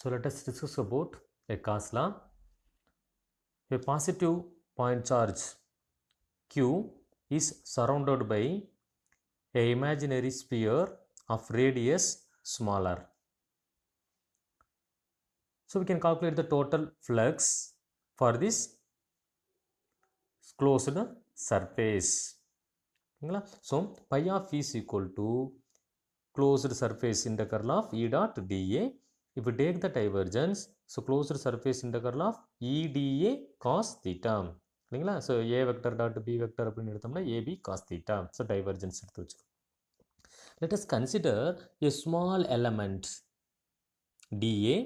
So let us discuss about a Gauss law. A positive point charge Q is surrounded by a imaginary sphere of radius smaller. So we can calculate the total flux for this closed surface. So pi of E is equal to closed surface integral of E dot dA. If we take the divergence, so closed surface integral of E dA cos theta. இல்லைங்களா so A vector dot B vector அப்படின்னு எடுத்தோம்னா AB cos theta. So divergence எடுத்து வச்சுக்கோ. Let us consider a small element dA.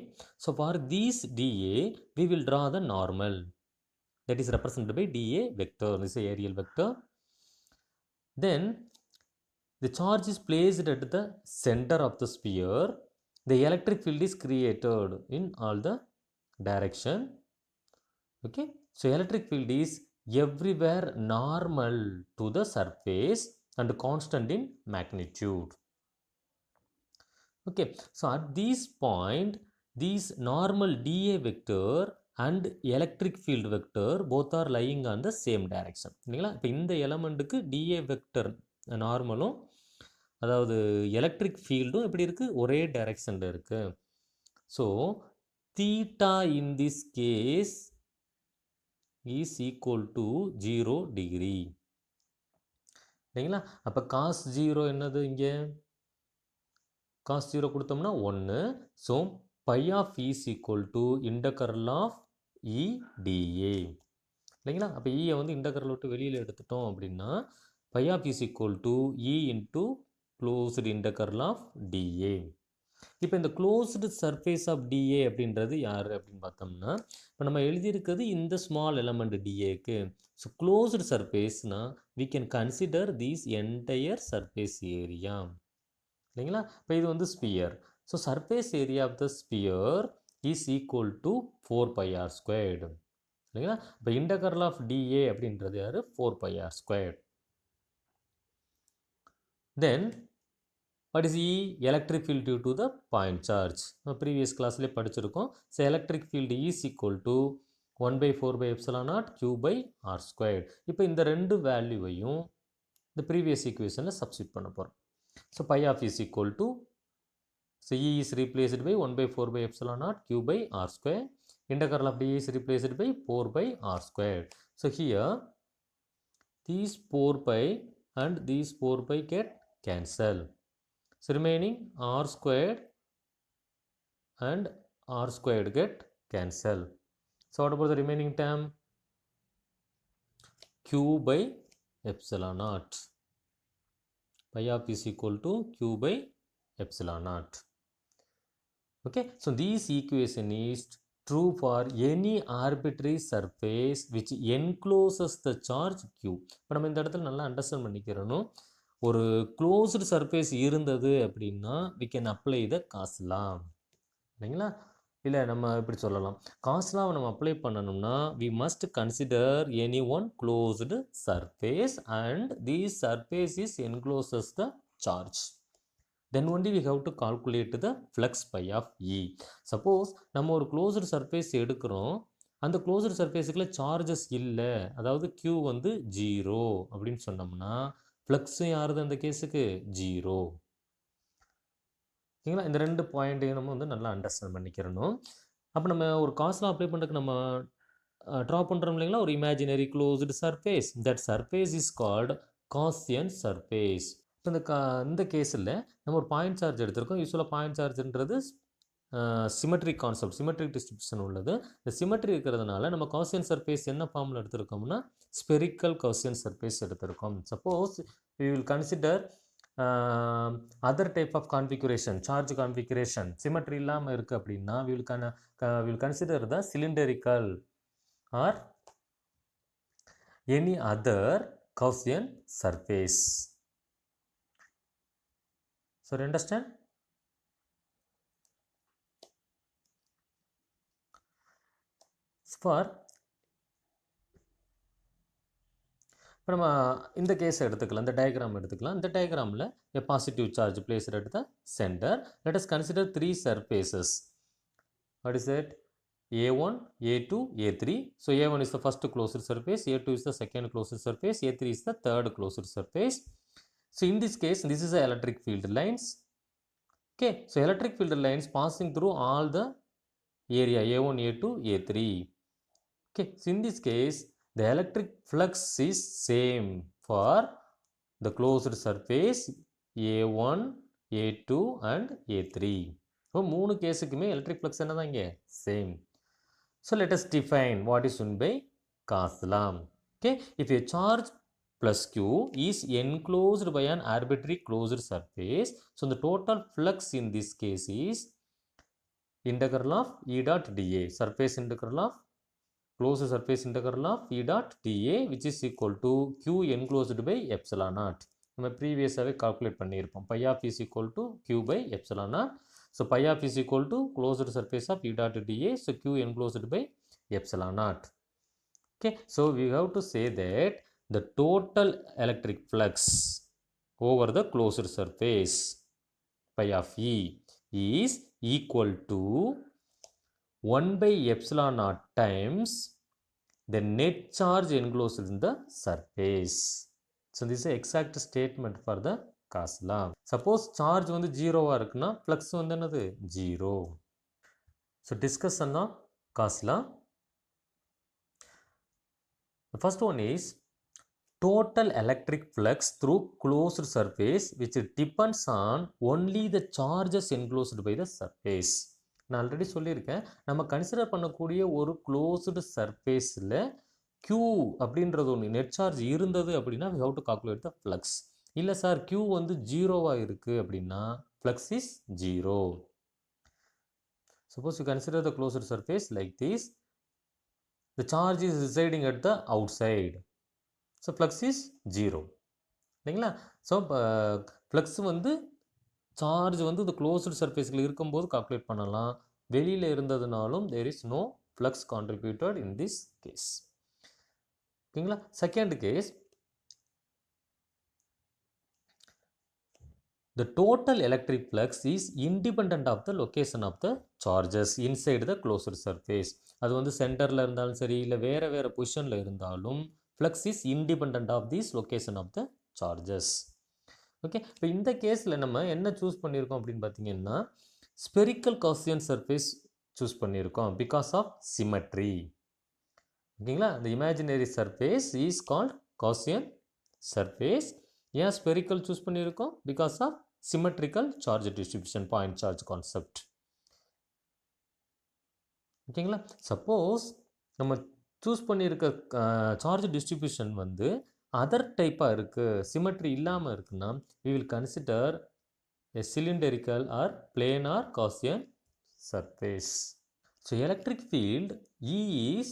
So for this dA, we will draw the normal. That is represented by dA vector. This is aerial vector. Then the charge is placed at the center of the sphere. The electric field is created in all the direction. Okay. So electric field is everywhere normal to the surface and constant in magnitude. Okay. So at this point, these normal dA vector and electric field vector both are lying on the same direction. இல்லைங்களா இப்போ இந்த எலமெண்ட்டுக்கு dA vector நார்மலும் அதாவது electric ஃபீல்டும் எப்படி இருக்குது ஒரே டைரக்ஷனில் இருக்குது. So theta in this case is equal to 0 degree. இல்லைங்களா அப்போ காஸ் 0 என்னது இங்கே காஸ் 0 கொடுத்தோம்னா 1. So phi of E is equal to integral of E dA. இல்லைங்களா அப்போ ஈயை வந்து இன்டகரல் விட்டு வெளியில் எடுத்துட்டோம் அப்படின்னா phi of is equal to E into closed integral of dA. இப்போ இந்த closed surface of dA அப்படின்றது யார் அப்படின்னு பார்த்தோம்னா இப்போ நம்ம எழுதியிருக்கிறது இந்த ஸ்மால் எலமெண்ட் dAக்கு. ஸோ closed surfaceனா we can consider this entire surface area. இல்லைங்களா இப்போ இது வந்து sphere. So surface area of the sphere is equal to 4 pi r squared. இல்லைங்களா இப்போ integral of dA அப்படின்றது யார் 4 pi r squared. Then what is E? Electric field due to the point charge. Previous class le படிச்சிருக்கோம். So electric field E is equal to 1 by 4 by epsilon naught Q by R squared. இப்போ இந்த ரெண்டு வேல்யூவையும் இந்த previous equationல substitute பண்ண போகிறோம். So pi of E is equal to, so E is replaced by 1 by 4 by epsilon naught Q by R squared. Integral of dA is replaced by 4 by R squared. So here these 4 pi and these 4 pi get cancel. So remaining r squared and r squared get cancel. So what about the remaining term? Q by epsilon naught. Pi of is equal to Q by epsilon naught. Okay. So this equation is true for any arbitrary surface which encloses the charge Q. இப்போ நம்ம இந்த இடத்துல நல்லா understand பண்ணிக்கிறணும். ஒரு closed surface இருந்தது அப்படின்னா we can apply the Gauss law. இல்லைங்களா இல்லை நம்ம இப்படி சொல்லலாம் Gauss law நம்ம அப்ளை பண்ணணும்னா we must consider any one closed surface and this surface is encloses the charge. Then only we have to calculate the flux pi of E. Suppose நம்ம ஒரு closed surface எடுக்கிறோம் அந்த closed surfaceக்குள்ள charges இல்லை அதாவது Q வந்து 0 அப்படின்னு சொன்னோம்னா ஃப்ளக்ஸும் யாருது அந்த கேஸுக்கு 0. ஓகேங்களா இந்த ரெண்டு பாயிண்ட்டையும் நம்ம வந்து நல்லா அண்டர்ஸ்டாண்ட் பண்ணிக்கிறணும். அப்போ நம்ம ஒரு காஸ்லாம் அப்ளை பண்ணுறதுக்கு நம்ம ட்ரா பண்ணுறோம் இல்லைங்களா ஒரு imaginary closed surface. That surface is called Gaussian surface. இப்போ இந்த கேஸில் நம்ம ஒரு பாயிண்ட் சார்ஜ் எடுத்திருக்கோம். யூஸ்வலாக பாயிண்ட் சார்ஜ்ன்றது சிமெட்ரிக் கான்செப்ட் சிமெட்ரிக் டிஸ்ட்ரிபியூஷன் உள்ளது. இந்த சிமெட்ரி இருக்கிறதுனால நம்ம காசியன் சர்ஃபேஸ் என்ன ஃபார்மில் எடுத்திருக்கோம்னா ஸ்பெரிக்கல் காசியன் சர்ஃபேஸ் எடுத்திருக்கோம். Suppose we will consider other type of configuration charge configuration symmetry இல்லாமல் இருக்குது அப்படின்னா we will consider the cylindrical or any other Gaussian surface. So you understand? For இப்போ நம்ம இந்த கேஸ் எடுத்துக்கலாம் இந்த டயக்ராம் எடுத்துக்கலாம். இந்த டயக்ராமில் a positive charge placed at the center. Let us consider 3 surfaces. What is that? A1, A2, A3. So A1 is the first closed surface, A2 is the second closed surface, A3 is the third closed surface. So in this case, this is the electric field lines. Okay, so electric field lines passing through all the area A1, A2, A3. Okay, so in this case, the electric flux is same for the closed surface A1, A2 and A3. So, மூணு கேஸுக்குமே electric flux என்னதான் இங்கே same. So, let us define what is meant by காசலாம். Okay, if a charge plus Q is enclosed by an arbitrary closed surface, so the total flux in this case is integral of E dot dA, surface integral of closed surface integral of E dot dA, which is equal to Q enclosed by epsilon naught. நம்ம ப்ரீவியஸாகவே calculate பண்ணியிருப்போம். Phi of is equal to Q by epsilon naught. So phi of is equal to closed surface of E dot dA. So Q enclosed by epsilon naught. Okay, so we have to say that the total electric flux over the closed surface phi of E is equal to 1 by epsilon naught times the net charge enclosed in the surface. So this is an exact statement for the cos law. Suppose charge வந்து 0 இருக்குன்னா flux வந்து என்னது 0. So discussion of cos law. The first one is total electric flux through closed surface which depends on only the charges enclosed by the surface. நான் already சொல்லியிருக்கேன், நம்ம consider பண்ணக்கூடிய ஒரு closed சர்ஃபேஸில் Q அப்படின்றது ஒன்று நெட் சார்ஜ் இருந்தது அப்படின்னா we have to calculate the flux. இல்லை சார் Q வந்து ஜீரோவாக இருக்குது அப்படின்னா flux is 0. Suppose you consider the closed surface like this, the charge is residing at the outside, so flux is 0 இல்லைங்களா. ஸோ ஃப்ளக்ஸ் வந்து charge வந்து இந்த closed சர்ஃபேஸில் இருக்கும்போது கால்குலேட் பண்ணலாம். வெளியில் இருந்ததுனாலும் there is no flux contributed in this case. ஓகேங்களா. Second case, the total electric flux is independent of the location of the charges inside the closed surface. அது வந்து சென்டரில் இருந்தாலும் சரி இல்லை வேறு வேறு பொசிஷனில் இருந்தாலும் flux is independent of this location of the charges. Okay, இப்போ இந்த கேஸில் நம்ம என்ன சூஸ் பண்ணியிருக்கோம் அப்படின்னு பார்த்தீங்கன்னா ஸ்பெரிக்கல் காசியன் சர்ஃபேஸ் சூஸ் பண்ணியிருக்கோம் பிகாஸ் ஆஃப் சிமெட்ரி. ஓகேங்களா, இந்த imaginary surface is called Gaussian surface. ஏன் ஸ்பெரிக்கல் சூஸ் பண்ணியிருக்கோம்? Because of symmetrical charge distribution, point charge concept. ஓகேங்களா, சப்போஸ் நம்ம சூஸ் பண்ணியிருக்க சார்ஜ் டிஸ்ட்ரிபியூஷன் வந்து அதர் டைப்பாக இருக்குது, சிமெட்ரி இல்லாமல் இருக்குன்னா we will consider a cylindrical or planar Gaussian surface. So electric field E is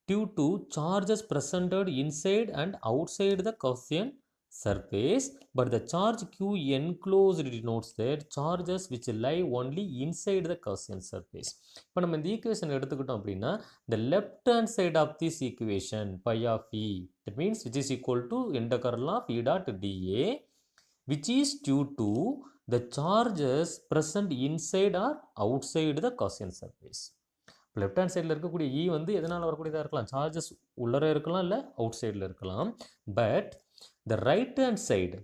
due to charges presented inside and outside the Gaussian surface, but the charge Q enclosed denotes that charges which lie only inside the Gaussian surface. இப்போ நம்ம இந்த equation எடுத்துக்கிட்டோம் அப்படின்னா the left hand side of this equation pi of E, that means which is equal to integral of E dot dA, which is due to the charges present inside or outside the Gaussian surface. Left hand சைடில் இருக்கக்கூடிய E வந்து எதனால் வரக்கூடியதாக இருக்கலாம்? Charges உள்ளே இருக்கலாம், இல்லை out சைடில் இருக்கலாம். But the right hand side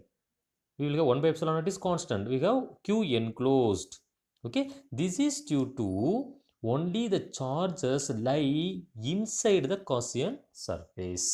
we will have 1 by epsilon naught is constant, we have Q enclosed. Okay, this is due to only the charges lie inside the Gaussian surface.